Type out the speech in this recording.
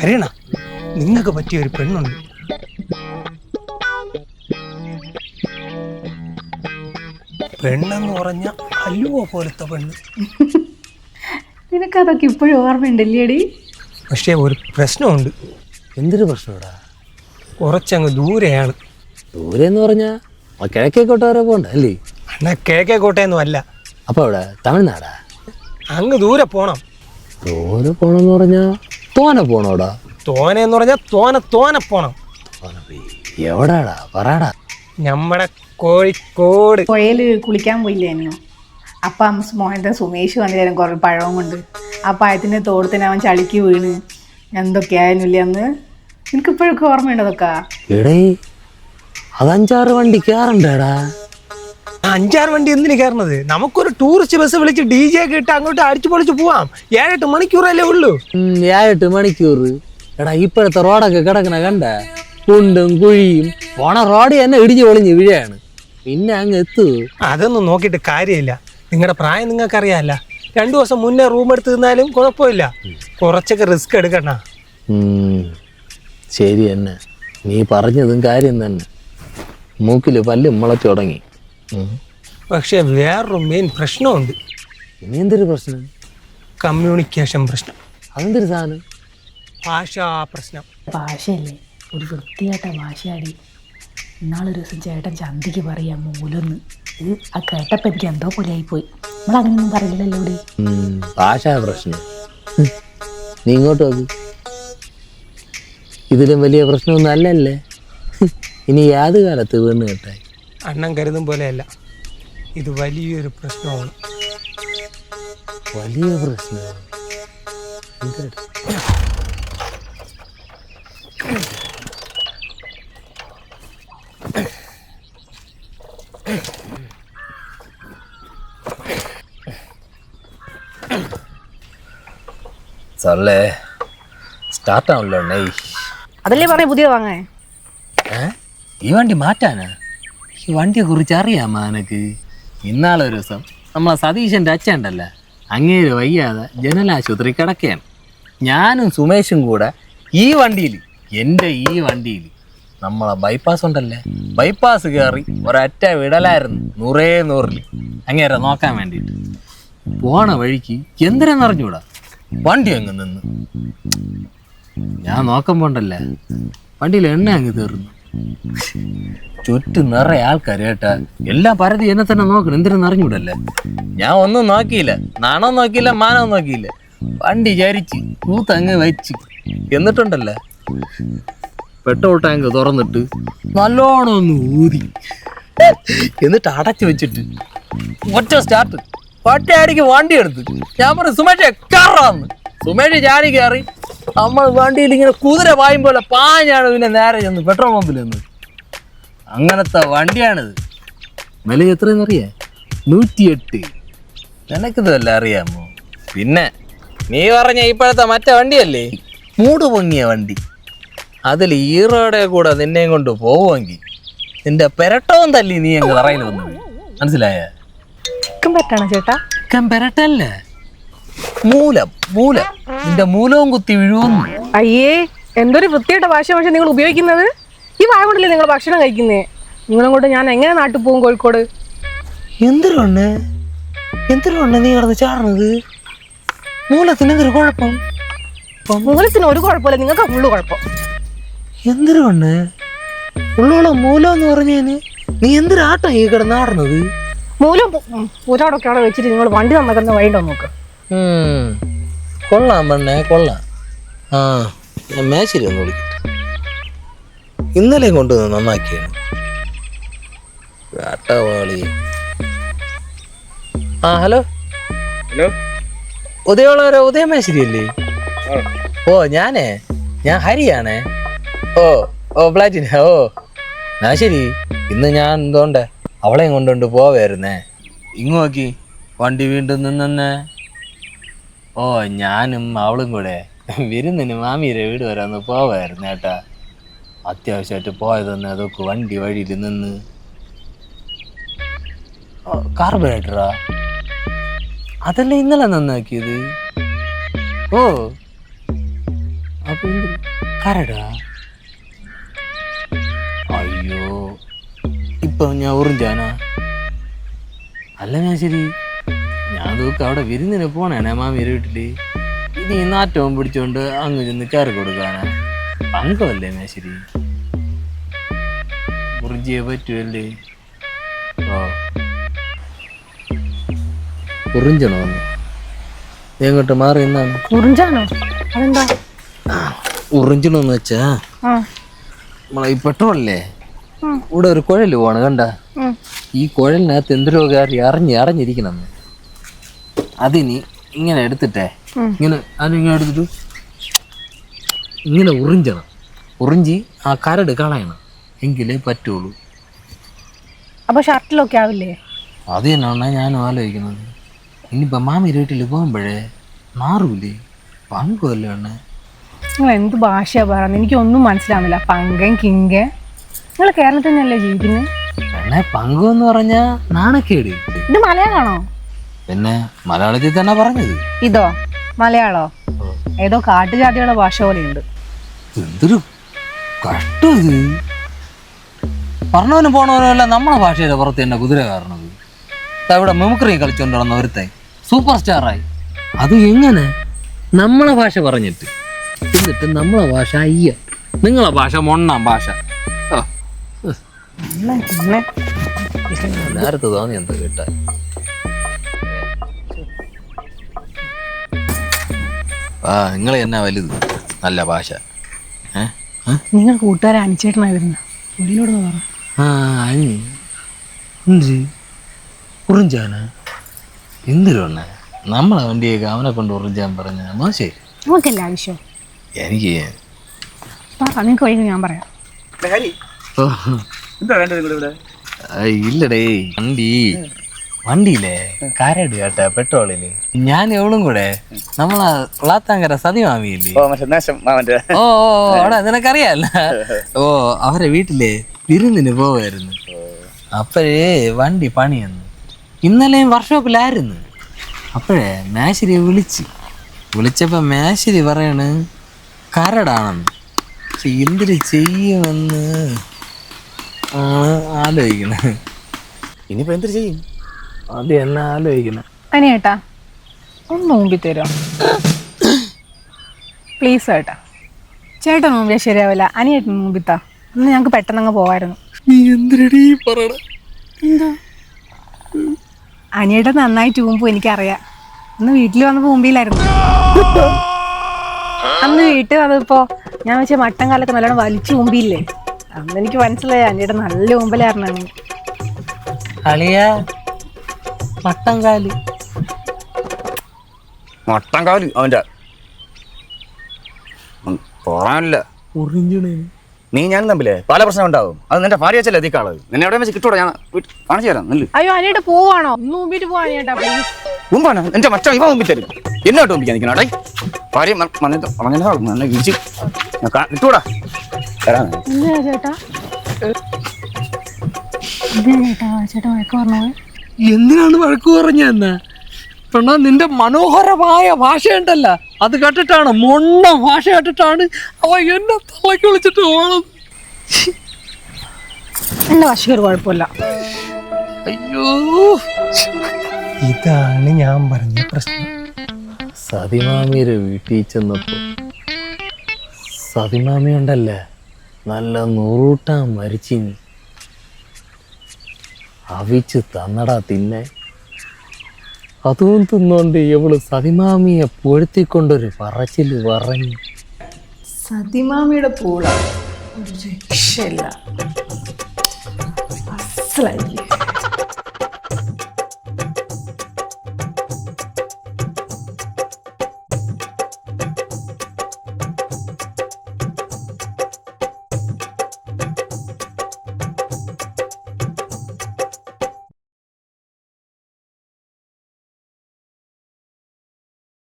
ഹരിയണ, നിങ്ങൾക്ക് പറ്റിയ ഒരു പെണ്ണുണ്ട്. പെണ്ണെന്ന് പറഞ്ഞ അല്ലുവോ പോലത്തെ പെണ്ണ്. നിനക്കതൊക്കെ ഇപ്പോഴും ഓർമ്മയുണ്ടല്ലേടി? പക്ഷേ ഒരു പ്രശ്നമുണ്ട്. എന്തൊരു പ്രശ്നമാടാ? കുറച്ചങ്ങ് ദൂരെയാണ്. ദൂരെ എന്ന് പറഞ്ഞാ കിഴക്കേക്കോട്ട വരെ പോകണ്ട അല്ലേ? എന്നാ കിഴക്കേക്കോട്ടയൊന്നും അല്ല. അപ്പൊ അവിടെ തമിഴ്നാടാ? അങ്ങ് ദൂരെ പോണം. ദൂരെ പോണെന്ന് പറഞ്ഞാ തോനെ പോണോടാ? തോനെന്ന് പറഞ്ഞാ തോനെ പോണം. എവിടാടാ പറയാടാ? നമ്മടെ കോഴിക്കോട്. പുഴയില് കുളിക്കാൻ പോയില്ലേനോ? അപ്പം മോഹൻ്റെ സുമേഷ് വന്നില്ലായിരുന്നു കുറേ പഴവും കൊണ്ട്. ആ പഴത്തിൻ്റെ തോടത്തിന് അവൻ ചളിക്ക് വീണ് എന്തൊക്കെയായിരുന്നു ഇല്ലേ അന്ന്? എനിക്കിപ്പോഴൊക്കെ ഓർമ്മയുണ്ട് അതൊക്കെ. എടേ, അത് 5-6 വണ്ടി കയറണ്ടേടാ. 5-6 വണ്ടി എന്തിനു കയറുന്നത്? നമുക്കൊരു ടൂറിസ്റ്റ് ബസ് വിളിച്ച് DJ ഒക്കെ ഇട്ട് അങ്ങോട്ട് അടിച്ചു പൊളിച്ച് പോവാം. 7-8 മണിക്കൂറല്ലേ ഉള്ളൂ. 7-8 മണിക്കൂർ? എടാ, ഇപ്പോഴത്തെ റോഡൊക്കെ കിടക്കണ കണ്ട? കുണ്ടും കുഴിയും. പോണ റോഡ് തന്നെ ഇടിഞ്ഞു പൊളിഞ്ഞ് വീഴാണ്. പിന്നെ അങ്ങ് എത്തു. അതൊന്നും നോക്കിയിട്ട് കാര്യമില്ല. നിങ്ങളുടെ പ്രായം നിങ്ങൾക്കറിയാമല്ല. 2 ദിവസം മുന്നേ റൂം എടുത്ത് നിന്നാലും കുഴപ്പമില്ല. കുറച്ചൊക്കെ റിസ്ക് എടുക്കണ്ട. ശരി തന്നെ, നീ പറഞ്ഞതും കാര്യം തന്നെ. മൂക്കില് പല്ലും മുളച്ചു തുടങ്ങി. പക്ഷെ വേറൊരു മെയിൻ പ്രശ്നമുണ്ട്. ഇനി എന്തൊരു പ്രശ്നം? കമ്മ്യൂണിക്കേഷൻ പ്രശ്നം. അതെന്തൊരു സാധനം? ഭാഷാ പ്രശ്നം. ഭാഷയല്ലേ, ഒരു വൃത്തിയായിട്ട ഭാഷയാടി. ഇന്നാളൊരു ദിവസം ചേട്ടൻ ചന്തിക്ക് പറയാം മൂലൊന്ന്. ഇത് ആ കേട്ടപ്പോൾ എനിക്ക് എന്തോ പോലെ ആയിപ്പോയി. നമ്മളങ്ങനെയൊന്നും പറയില്ലല്ലോ ഇവിടെ. ഭാഷാ പ്രശ്നം. നീ ഇങ്ങോട്ട് നോക്ക്. ഇതിലും വലിയ പ്രശ്നമൊന്നും അല്ലല്ലേ. ഇനി യാത് കാലത്ത് വീണ് കേട്ടായി. അണ്ണൻ കരുതും പോലെയല്ല, ഇത് വലിയൊരു പ്രശ്നമാണ്. വലിയ പ്രശ്നം? സല്ലേ സ്റ്റാർട്ട് ആണല്ലോ. അതല്ലേ പറഞ്ഞ പുതിയ വാങ്ങേ. ഈ വണ്ടി മാറ്റാനാ? ഈ വണ്ടിയെ കുറിച്ച് അറിയാമോ എനക്ക്? ഇന്നാളൊരു ദിവസം നമ്മളെ സതീശൻ്റെ അച്ഛൻ ഉണ്ടല്ലോ, അങ്ങേര് വയ്യാതെ ജനലാശുപത്രി കിടക്കുകയാണ്. ഞാനും സുമേഷും കൂടെ ഈ വണ്ടിയിൽ, എൻ്റെ ഈ വണ്ടിയിൽ നമ്മളെ ബൈപ്പാസ് ഉണ്ടല്ലേ, ബൈപ്പാസ് കയറി ഒരൊറ്റ വിടലായിരുന്നു 100 അങ്ങേരെ നോക്കാൻ വേണ്ടിയിട്ട്. പോണ വഴിക്ക് എന്തിനാന്ന് അറിഞ്ഞൂടാ, വണ്ടി അങ്ങ് നിന്ന്. ഞാൻ നോക്കുമ്പോണ്ടല്ലേ വണ്ടിയിൽ എണ്ണ അങ്ങ് തീർന്നു. ചുറ്റും നിറയെ ആൾക്കാർ കേട്ടാ. എല്ലാം പരതി എന്നെ തന്നെ നോക്കണം, എന്തിനാന്ന് അറിഞ്ഞൂടല്ലേ. ഞാൻ ഒന്നും നോക്കിയില്ല, നാണോ നോക്കിയില്ല, മാനോ നോക്കിയില്ല. വണ്ടി ചരിച്ച് കൂത്തങ്ങ് വെച്ച്. എന്നിട്ടുണ്ടല്ലേ പെട്രോൾ ടാങ്ക് തുറന്നിട്ട് നല്ലോണം ഒന്ന് ഊതി, എന്നിട്ട് അടച്ചു വെച്ചിട്ട് ഒറ്റ സ്റ്റാർട്ട് ഒറ്റയടിക്ക് വണ്ടി എടുത്ത്. ഞാൻ പറഞ്ഞു സുമേഷേ കയറാന്ന്. സുമേഷ് ചാടി കയറി. നമ്മൾ വണ്ടിയിൽ ഇങ്ങനെ കുതിര പായും പോലെ പാഞ്ഞാണ് പിന്നെ നേരെ ചെന്ന് പെട്രോൾ പമ്പിൽ നിന്ന്. അങ്ങനത്തെ വണ്ടിയാണിത്. വില എത്രയെന്ന് അറിയാ? 108. നിനക്കിതല്ല അറിയാമോ? പിന്നെ നീ പറഞ്ഞ ഇപ്പോഴത്തെ മറ്റേ വണ്ടിയല്ലേ, മൂട് പൊങ്ങിയ വണ്ടി. അതിൽ ഈറോടെ കൂടെ നിന്നെയും കൊണ്ട് പോവുമെങ്കിൽ നിന്റെ പെരട്ടവും തല്ലി നീ അങ്ങ് തറയിൽ വന്നു. മനസ്സിലായ? ചേട്ടാ പെരട്ടല്ലേ, മൂലം. നിന്റെ മൂലവും കുത്തി വീഴുവന്നു. അയ്യേ, എന്തൊരു വൃത്തിയായിട്ട ഭാഷ നിങ്ങൾ ഉപയോഗിക്കുന്നത്. ഈ വായ കൊണ്ടല്ലേ നിങ്ങൾ ഭക്ഷണം കഴിക്കുന്നേ. നിങ്ങളും കൊണ്ട് ഞാൻ എങ്ങനെ നാട്ടിൽ പോകും കോഴിക്കോട്? എന്തിനാണ് നീ കിടന്ന് ചാടുന്നത്? മൂലത്തിന് എന്തൊരു കുഴപ്പം? മൂലത്തിന് ഒരു കുഴപ്പമില്ല, നിങ്ങൾക്ക് ഫുള്ള് കുഴപ്പം. എന്തിനാണ് ഉള്ളോളം മൂലം എന്ന് പറഞ്ഞേന് നീ എന്തിനാട്ടോ ഈ കിടന്നാടുന്നത്? മൂലം ഒരാടൊക്കെ അവിടെ വെച്ചിട്ട് നിങ്ങൾ വണ്ടി നന്നാക്കുന്ന വഴിയുണ്ടോ നോക്ക്. കൊള്ളാം പെണ്ണേ, കൊള്ളാം. ഞാൻ മേശരി ഒന്ന് വിളിക്കട്ടെ. ഇന്നലെ കൊണ്ടുവന്ന് നന്നാക്കിയാണ്. ഹലോ ഉദയ മേശരി അല്ലേ? ഞാൻ ഹരിയാണേ. ഫ്ലാറ്റിന്. ശരി. ഇന്ന് ഞാൻ എന്തോണ്ടേ അവളെയും കൊണ്ടുകൊണ്ട് പോവായിരുന്നേ. ഇങ്ങ് നോക്കി വണ്ടി വീണ്ടും നിന്നെ. ഞാനും അവളും കൂടെ വിരുന്നിന് മാമിയുടെ വീട് വരെ ഒന്ന് പോവായിരുന്നു ഏട്ടാ. അത്യാവശ്യമായിട്ട് പോയതെന്ന് അതൊക്കെ വണ്ടി വഴിയിൽ നിന്ന്. കാർബറേറ്ററാ? അതല്ല ഇന്നലെ നന്നാക്കിയത്. ഓ അപ്പൊ കരടാ? അയ്യോ, ഇപ്പൊ ഞാൻ ഉറിഞ്ചാനാ? അല്ല ഞാൻ ശരി, ഞാൻ നോക്ക് അവിടെ വിരുന്നിന് പോണേനെ മാമിയുടെ വീട്ടില്. ഇനി നാറ്റവും പിടിച്ചോണ്ട് അങ്ങ് ചെന്ന് കയറി കൊടുക്കാനാ? പങ്കല്ലേ ഞാൻ ശരി, ഉറിഞ്ചിയെ പറ്റുമല്ലേ? ഓ ഉറിഞ്ചണോന്ന് എങ്ങോട്ട് മാറി എന്നാണ്? ഉറിഞ്ചാണോ? അതെന്താ? ഉറിഞ്ചണോന്ന് വെച്ചാ നമ്മളെ ഈ പെട്രോളല്ലേ, ഇവിടെ ഒരു കുഴൽ പോവാണ് കണ്ട. ഈ കുഴലിനകത്ത് എന്തൊരു കാര്യം അറിഞ്ഞിരിക്കണം. അതിനി ഇങ്ങനെ എടുത്തിട്ടേ ഇങ്ങനെ അതിങ്ങനെ എടുത്തിട്ട് ഇങ്ങനെ ഉറിഞ്ചണം. ഉറിഞ്ചി ആ കരട് കളയണം, എങ്കിലേ പറ്റുള്ളൂ. അപ്പൊ ഷർട്ടിലൊക്കെ ആവില്ലേ? അത് തന്നെയാണ് ഞാനും ആലോചിക്കുന്നത്. ഇനിയിപ്പോ മാമിയുടെ വീട്ടിൽ പോകുമ്പോഴേ മാറൂലേ? പങ്കുമല്ലേ എണ്ണേ? നിങ്ങൾ എന്ത് ഭാഷയാ പറയുന്നത്? എനിക്കൊന്നും മനസ്സിലാവുന്നില്ല. പങ്കൻ കിങ്കൻ, നിങ്ങൾ കേരളത്തിൽ തന്നെയല്ലേ ജീവിക്കുന്നത്? എണ്ണേ പങ്കു എന്ന് പറഞ്ഞാ നാണക്കേട്. ഇത് മലയാളമാണോ? പിന്നെ മലയാളത്തിൽ തന്നെ പറഞ്ഞത്. ഇതോ മലയാളോ? ഏതോ കാട്ടുജാതിയുടെ ഭാഷ പോലെയുണ്ട്. എന്തൊരു കഷ്ടം ഇത്. പറഞ്ഞവനും പോണവനല്ല നമ്മളെ ഭാഷയുടെ പുറത്ത് തന്നെ കുതിര കാരണത്. ഇവിടെ മിമിക്രി കളിച്ചോണ്ട് നടന്ന ഒരുത്തെ സൂപ്പർ സ്റ്റാറായി. അത് എങ്ങനെ? നമ്മളെ ഭാഷ പറഞ്ഞിട്ട്, എന്നിട്ട് നമ്മളെ ഭാഷ അയ്യ, നിങ്ങളെ ഭാഷ മൊണ്ണാം ഭാഷ. നേരത്തെ തോന്നി എന്താ കേട്ട. ആ നിങ്ങൾ എന്നാ വലുത് നല്ല ഭാഷ. നിങ്ങൾ കൂട്ടുകാരെ അനിച്ചേട്ടനായിരുന്നു. ഉള്ളിലോട് പറ. ആ അനി എന്ത് ഉറിഞ്ചാന? എന്തിനാണ് നമ്മളെ വണ്ടിയൊക്കെ അവനെ കൊണ്ട് ഉറിഞ്ചാൻ പറഞ്ഞ മോശേ? നമുക്കല്ല ആവശ്യം. എനിക്ക് നിങ്ങൾക്ക് വഴി ഞാൻ പറയാം. ഇല്ലടേ, വണ്ടിയില്ലേ കരട് കേട്ടാ പെട്രോളില്. ഞാൻ എവളും കൂടെ നമ്മളെ ഉളാത്താങ്കര സതി മാമിയില്ലേ? ഓ അവിടെ നിനക്കറിയാല്ല. ഓ അവരെ വീട്ടിലെ വിരുന്നിന് പോവായിരുന്നു. അപ്പോഴേ വണ്ടി പണിയെന്ന്. ഇന്നലെയും വർക്ക്ഷോപ്പിലായിരുന്നു. അപ്പോഴേ മേശരിയെ വിളിച്ചപ്പോ മേശരി പറയണ് കരടാണെന്ന്. പക്ഷെ എന്തിന് ചെയ്യുമെന്ന് ആണ് ആലോചിക്കണേ. ഇനിയിപ്പോ എന്തൊരു ചെയ്യും? അത് എന്നെ ആലോചിക്കണേ. അനിയേട്ടാ ഒന്ന് മുമ്പിൽ തരുമോ പ്ലീസ്? ചേട്ടാ ചേട്ടൻ മുമ്പിൽ ശരിയാവില്ല. അനിയേട്ടൻ മുമ്പിത്താ, ഒന്ന് ഞങ്ങൾക്ക് പെട്ടെന്ന് അങ്ങ് പോവായിരുന്നു. നീ എന്തിനടി പറയണ? എന്താ? അനിയേട്ടൻ നന്നായി ചൂമ്പും എനിക്കറിയാം. അന്ന് വീട്ടിൽ വന്നപ്പോ മുമ്പിലായിരുന്നു. അന്ന് വീട്ടിൽ വന്നപ്പോ ഞാൻ വെച്ച മട്ടൻ കാലൊക്കെ നല്ലോണം വലിച്ചു മുമ്പില്ലേ, അന്ന് എനിക്ക് മനസ്സിലായി അനിയേട്ടൻ നല്ല മുമ്പിലായിരുന്നു. അളിയ മട്ടൻകാല് അവന്റെ പോറാനില്ല. നീ ഞാനും തമ്മിലേ പല പ്രശ്നം ഉണ്ടാവും. അത് നിന്റെ ഭാര്യ വെച്ചല്ലേ എത്തിക്കാളത്. നിന്നെ എവിടെ വെച്ച് കിട്ടൂടാ? ഞാൻ കാണിച്ചു തരാം. നെല്ല് അയ്യോ അനിയേട്ട പോവാണോ? ഒന്ന് മുമ്പിട്ട് പോവാ അനിയേട്ടാ പ്ലീസ്. മുമ്പാണ് എന്റെ മച്ച ഇവ മുമ്പിൽ തരും. എന്നോട്ട് മുമ്പിക്കാൻ നിൽക്കണേ ഭാര്യ നല്ല വിരിച്ച് കിട്ടൂടാ. എന്തിനാ ചേട്ടാ? ചേട്ടാ വഴക്ക് പറഞ്ഞത് എന്തിനാണ് വഴക്ക് പറഞ്ഞ? എന്നാ പെണ്ണ നിന്റെ മനോഹരമായ ഭാഷയുണ്ടല്ല, അത് കേട്ടിട്ടാണ്, മൊണ്ണ ഭാഷ കേട്ടിട്ടാണ് അവ എന്നെ തള്ളക്ക് വിളിച്ചിട്ട് പോണത്. എന്റെ ഭാഷയ്ക്ക് ഒരു കുഴപ്പമില്ല. അയ്യോ, ഇതാണ് ഞാൻ പറഞ്ഞ പ്രശ്നം. സതിമാമിയുടെ വീട്ടിൽ ചെന്നപ്പോ സതിമാമി ഉണ്ടല്ലേ നല്ല നൂറൂട്ടാൻ മരിച്ചിനി അവിച്ച് തന്നടാ തിന്നെ. അതും തിന്നോണ്ട് ഇവള് സതിമാമിയെ പൊഴുത്തിക്കൊണ്ടൊരു പറച്ചില് പറഞ്ഞു. സതിമാമിയുടെ പൂള ഒരു രക്ഷയില്ല. അസലായി.